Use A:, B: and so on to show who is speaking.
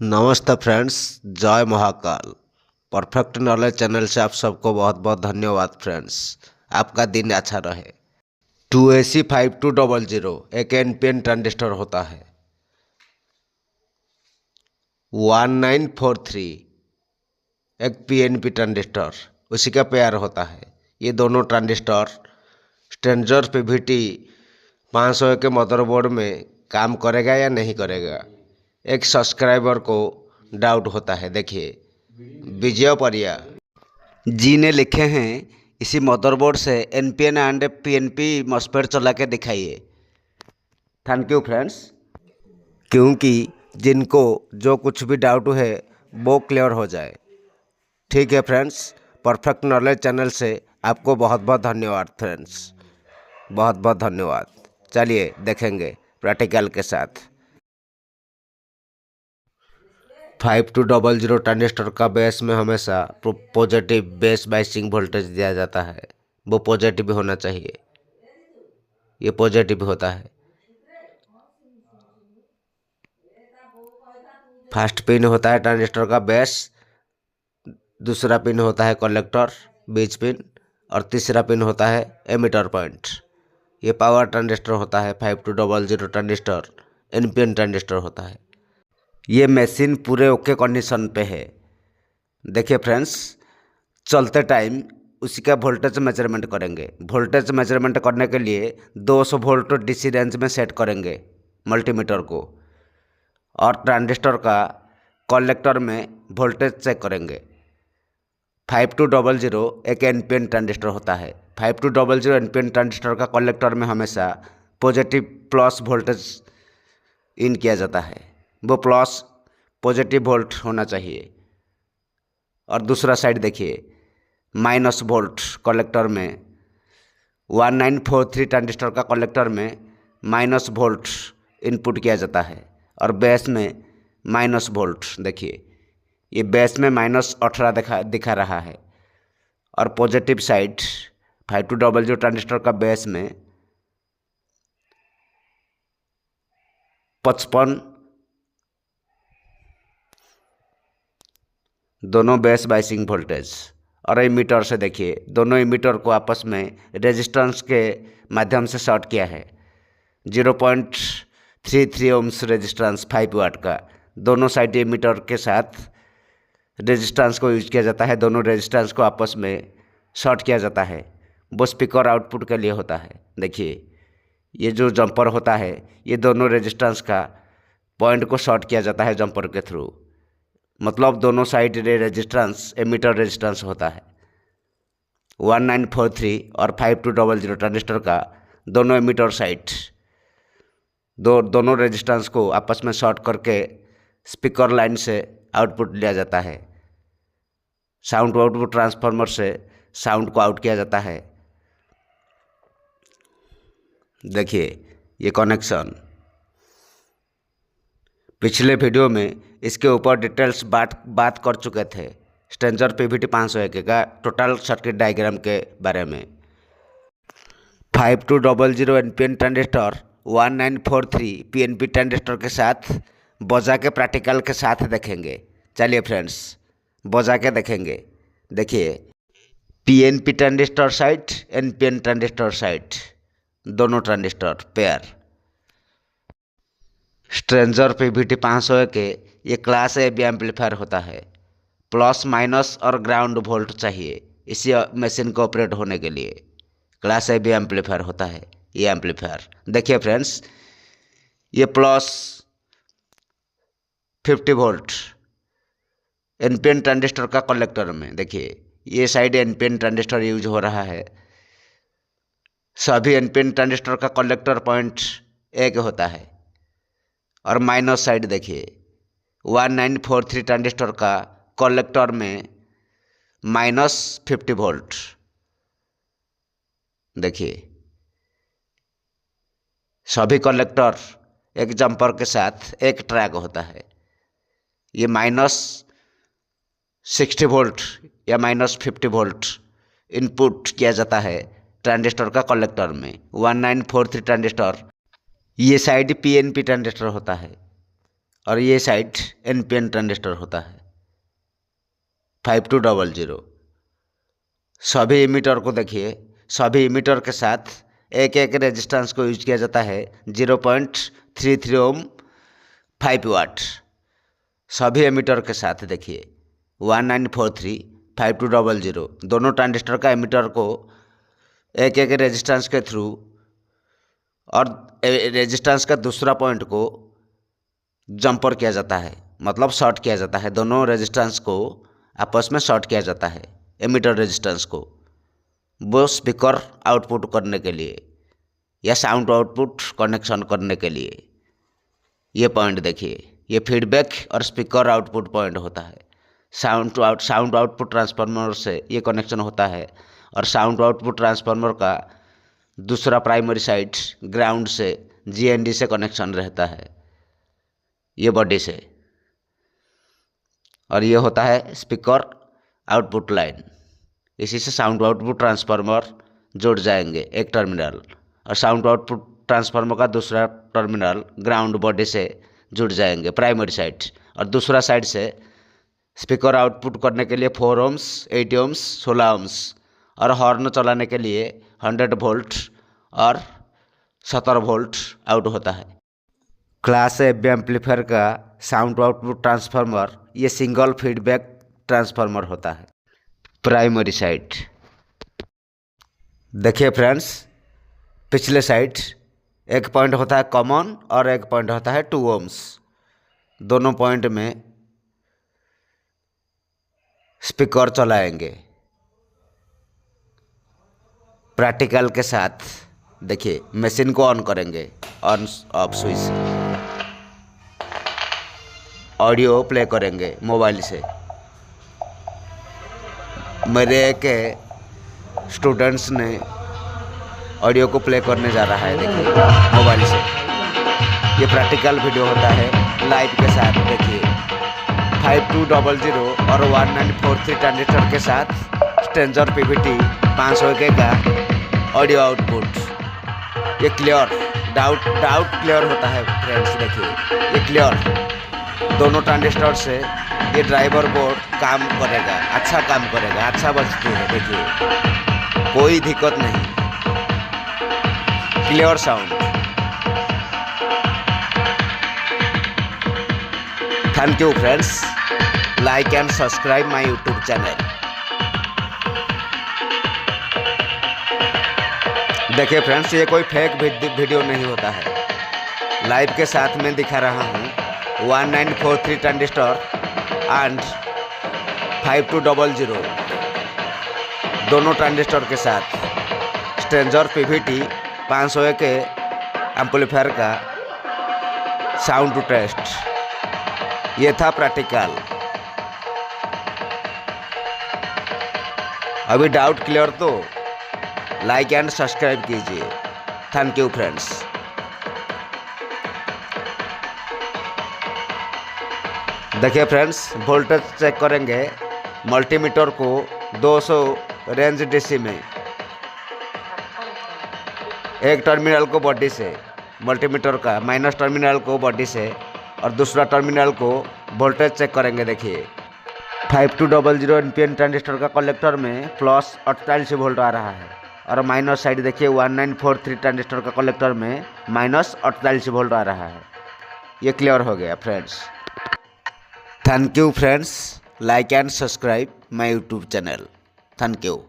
A: नमस्ते फ्रेंड्स, जय Mahakal. Perfect knowledge channel से आप सबको बहुत बहुत धन्यवाद फ्रेंड्स। आपका दिन अच्छा रहे। 2AC5200 एक एनपीएन ट्रांजिस्टर होता है। 1943 एक पीएनपी ट्रांजिस्टर उसी का पेयर होता है। ये दोनों ट्रांजिस्टर स्ट्रेंजर पीवीटी 500 के मदरबोर्ड में काम करेगा या नहीं करेगा, एक सब्सक्राइबर को डाउट होता है। देखिए, विजय परिया जी ने लिखे हैं, इसी मदरबोर्ड से एनपीएन एंड पीएनपी मॉस्फेट चला के दिखाइए। थैंक यू फ्रेंड्स, क्योंकि जिनको जो कुछ भी डाउट है वो क्लियर हो जाए। ठीक है फ्रेंड्स, परफेक्ट नॉलेज चैनल से आपको बहुत बहुत धन्यवाद फ्रेंड्स, बहुत बहुत धन्यवाद। चलिए देखेंगे प्रैक्टिकल के साथ। 5200 ट्रांजिस्टर का बेस में हमेशा पॉजिटिव बेस बायसिंग वोल्टेज दिया जाता है। वो पॉजिटिव होना चाहिए, ये पॉजिटिव होता है। फर्स्ट पिन होता है ट्रांजिस्टर का बेस, दूसरा पिन होता है कलेक्टर बीच पिन, और तीसरा पिन होता है एमीटर पॉइंट। ये पावर ट्रांजिस्टर होता है। 5200 ट्रांजिस्टर एनपीएन ट्रांजिस्टर होता है। ये मशीन पूरे ओके कंडीशन पे है। देखिए फ्रेंड्स, चलते टाइम उसी का वोल्टेज मेजरमेंट करेंगे। वोल्टेज मेजरमेंट करने के लिए 200 वोल्ट डीसी रेंज में सेट करेंगे मल्टीमीटर को, और ट्रांजिस्टर का कलेक्टर में वोल्टेज चेक करेंगे। 5200 एक एनपीएन ट्रांजिस्टर होता है। 5200 एनपीएन ट्रांजिस्टर का कलेक्टर में हमेशा पॉजिटिव प्लस वोल्टेज इन किया जाता है। वो प्लस पॉजिटिव वोल्ट होना चाहिए। और दूसरा साइड देखिए, माइनस वोल्ट कलेक्टर में 1943 ट्रांजिस्टर का कलेक्टर में माइनस वोल्ट इनपुट किया जाता है, और बेस में माइनस वोल्ट। देखिए, ये बेस में -18 दिखा रहा है, और पॉजिटिव साइड 5200 ट्रांजिस्टर का बेस में 55 दोनों बेस बायसिंग वोल्टेज। और एमीटर से देखिए, दोनों एमीटर को आपस में रेजिस्टेंस के माध्यम से शॉर्ट किया है। 0.33 ओम्स रेजिस्टेंस 5 वाट का दोनों साइड एमीटर के साथ रेजिस्टेंस को यूज किया जाता है। दोनों रेजिस्टेंस को आपस में शॉर्ट किया जाता है। वो स्पीकर आउटपुट के लिए होता है। देखिए, ये जो जंपर होता है, ये दोनों रेजिस्टेंस का पॉइंट को शॉर्ट किया जाता है जंपर के थ्रू। मतलब दोनों साइड रेजिस्टेंस एमीटर रेजिस्टेंस होता है। 1943 और 5200 ट्रांजिस्टर का दोनों एमीटर साइड दोनों रेजिस्टेंस को आपस में शॉर्ट करके स्पीकर लाइन से आउटपुट लिया जाता है। साउंड आउटपुट ट्रांसफार्मर से साउंड को आउट किया जाता है। देखिए, ये कनेक्शन पिछले वीडियो में इसके ऊपर डिटेल्स बात कर चुके थे, स्ट्रेंजर पीवीटी 501 का टोटल सर्किट डायग्राम के बारे में। 5200 एनपीएन ट्रांजिस्टर 1943 पीएनपी ट्रांजिस्टर के साथ बजा के प्रैक्टिकल के साथ देखेंगे। चलिए फ्रेंड्स, बजा के देखेंगे। देखिए, PNP transistor side, NPN transistor side, दोनों ट्रांजिस्टर पेयर। स्ट्रेंजर पीवीटी 501 के ये क्लास ए बी एम्पलीफायर होता है। प्लस माइनस और ग्राउंड वोल्ट चाहिए इसी मशीन को ऑपरेट होने के लिए। क्लास ए बी एम्पलीफायर होता है ये एम्पलीफायर। देखिए फ्रेंड्स, ये प्लस 50 वोल्ट एनपीएन ट्रांजिस्टर का कलेक्टर में। देखिए, ये साइड एनपीएन ट्रांजिस्टर यूज हो रहा है। सभी एनपीएन ट्रांजिस्टर का कलेक्टर पॉइंट एक होता है। और माइनस साइड देखिए, 1943 ट्रांजिस्टर का कलेक्टर में -50 वोल्ट। देखिए, सभी कलेक्टर एक जंपर के साथ एक ट्रैक होता है। ये -60 वोल्ट या -50 वोल्ट इनपुट किया जाता है ट्रांजिस्टर का कलेक्टर में। 1943 ट्रांजिस्टर ये साइड पीएनपी ट्रांजिस्टर होता है, और ये साइड NPN ट्रांजिस्टर होता है 5200। सभी इमीटर को देखिए, सभी इमीटर के साथ एक एक रेजिस्टेंस को यूज किया जाता है 0.33 ओम 5 वाट। सभी एमीटर के साथ देखिए 1943 5200 दोनों ट्रांजिस्टर का एमीटर को एक एक रेजिस्टेंस के थ्रू और रेजिस्टेंस का दूसरा पॉइंट को जंपर किया जाता है, मतलब शॉर्ट किया जाता है। दोनों रेजिस्टेंस को आपस में शॉर्ट किया जाता है एमीटर रेजिस्टेंस को, वो स्पीकर आउटपुट करने के लिए या साउंड आउटपुट कनेक्शन करने के लिए। ये पॉइंट देखिए, ये फीडबैक और स्पीकर आउटपुट पॉइंट होता है। साउंड आउटपुट ट्रांसफार्मर से ये कनेक्शन होता है और साउंड आउटपुट ट्रांसफार्मर का दूसरा प्राइमरी साइड ग्राउंड से GND से कनेक्शन रहता है, ये बॉडी से। और ये होता है स्पीकर आउटपुट लाइन। इसी से साउंड आउटपुट ट्रांसफार्मर जुड़ जाएंगे एक टर्मिनल, और साउंड आउटपुट ट्रांसफार्मर का दूसरा टर्मिनल ग्राउंड बॉडी से जुड़ जाएंगे प्राइमरी साइड। और दूसरा साइड से स्पीकर आउटपुट करने के लिए 4 ohms 8 ohms 16 ohms और हॉर्न चलाने के लिए 100 वोल्ट और 70 वोल्ट आउट होता है। क्लास AB एम्पलीफायर का साउंड आउटपुट ट्रांसफार्मर ये सिंगल फीडबैक ट्रांसफार्मर होता है। प्राइमरी साइड देखिए फ्रेंड्स, पिछले साइड एक पॉइंट होता है कॉमन और एक पॉइंट होता है 2 ohms। दोनों पॉइंट में स्पीकर चलाएंगे। प्रैक्टिकल के साथ देखिए, मशीन को ऑन करेंगे, on off switch, audio play करेंगे मोबाइल से। मेरे एक स्टूडेंट्स ने ऑडियो को प्ले करने जा रहा है, देखिए मोबाइल से। ये प्रैक्टिकल वीडियो होता है लाइव के साथ। देखिए 5200 और 1943 ट्रांजिस्टर के साथ स्ट्रेंजर PVT 500 के का ऑडियो आउटपुट। ये क्लियर डाउट क्लियर होता है फ्रेंड्स। देखिए ये क्लियर, दोनों ट्रांजिस्टर से ये ड्राइवर बोर्ड काम करेगा, अच्छा काम करेगा, अच्छा बजती है। देखिए कोई दिक्कत नहीं, clear sound. Thank you friends, like and subscribe my YouTube channel. देखिए फ्रेंड्स, ये कोई फेक वीडियो नहीं होता है। लाइव के साथ में दिखा रहा हूँ 1943 ट्रांजिस्टर एंड 5200 दोनों ट्रांजिस्टर के साथ स्ट्रेंजर PVT 500 के एम्पलीफायर का साउंड टेस्ट। ये था प्रैक्टिकल। अभी डाउट क्लियर तो लाइक एंड सब्सक्राइब कीजिए। Thank you friends. देखिए फ्रेंड्स, वोल्टेज चेक करेंगे मल्टीमीटर को 200 रेंज DC में। एक टर्मिनल को बॉडी से, मल्टीमीटर का माइनस टर्मिनल को बॉडी से, और दूसरा टर्मिनल को वोल्टेज चेक करेंगे। देखिए 5200 NPN ट्रांजिस्टर का कलेक्टर में प्लस 48 वोल्ट आ रहा है, और माइनस साइड देखिए 1943 ट्रांजिस्टर का कलेक्टर में माइनस 48 वोल्ट आ रहा है। ये क्लियर हो गया friends. Thank you friends, like and subscribe my YouTube channel. Thank you.